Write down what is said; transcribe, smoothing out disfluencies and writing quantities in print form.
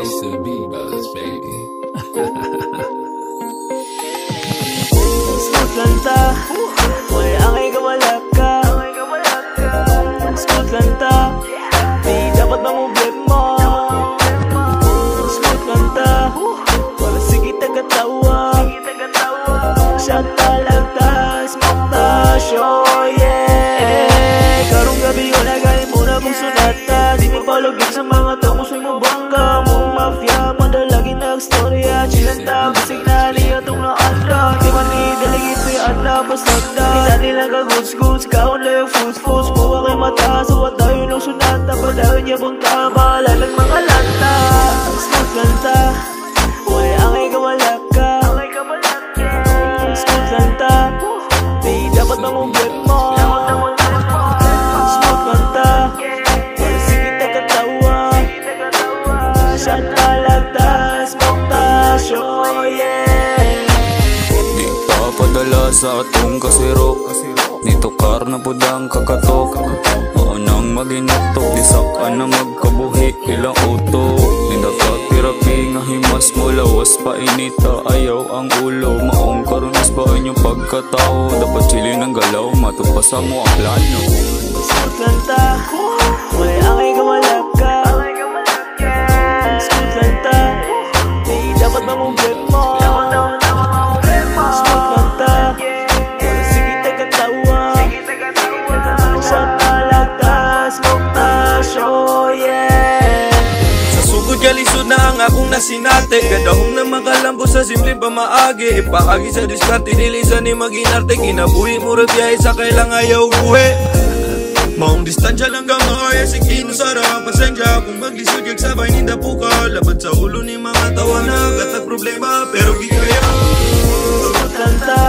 Peace to the beat, brothers, baby. Smooth kanta, may angay ka wala ka. Smooth kanta, di dapat mamblema. Smooth kanta, wala sige tagatawa. Shot talagta, smoke na show, yeah. Karong gabi ko nagaling muna mong sunata. Di mo palugin sa mga tapos ay mo bangga. Mong mafia, madalagi nagstorya. Chilanta, basig na niya itong naanda. Di man nidaligid pa yung adla, pasagda. Kita nilang kaguts-guts, kaon lang yung foods-foods. Buwa kay mata, suwat tayo ng sunata. Padawin niya pong tama, lalang mga lanta. Smooth kanta, way angay ka wala ka. Smooth kanta, di dapat mamublet mo. Smooth kanta, wala sige tagatawa. Shot talagta, smoke na show, yeah. Di ka padala sa atong kasirok, nito kar na pudang kakatok. O nang maginatok, disak ka na magkabuhi ilang uto. Hindi ka tirapi nga himas mo, lawas pa inita, ayaw ang ulo. Maong karunas ba inyong pagkatao, dapat chili ng galaw, matupasan mo ang plano. Smooth kanta, may angay ka wala ka. Smooth kanta, di dapat mamublet mo. Smooth kanta, wala sige tagatawa. Shot talagta, smoke na show, yeah. Sa sugod kalisod na ang akong nasinate. Kadahong na makalambo sa simple pamaagi. Ipaagi sa diskarte, nilisan ni maginarte. Kinabuhi mo rin biyahe sa kailang ayaw buhi. Maong distansya lang ka makaya, sige nusara. Pasensya kung maglisod kag sabay ninda puka. Labat sa ulo ni mga tawa na gatag problema pero gigaya. Smooth kanta,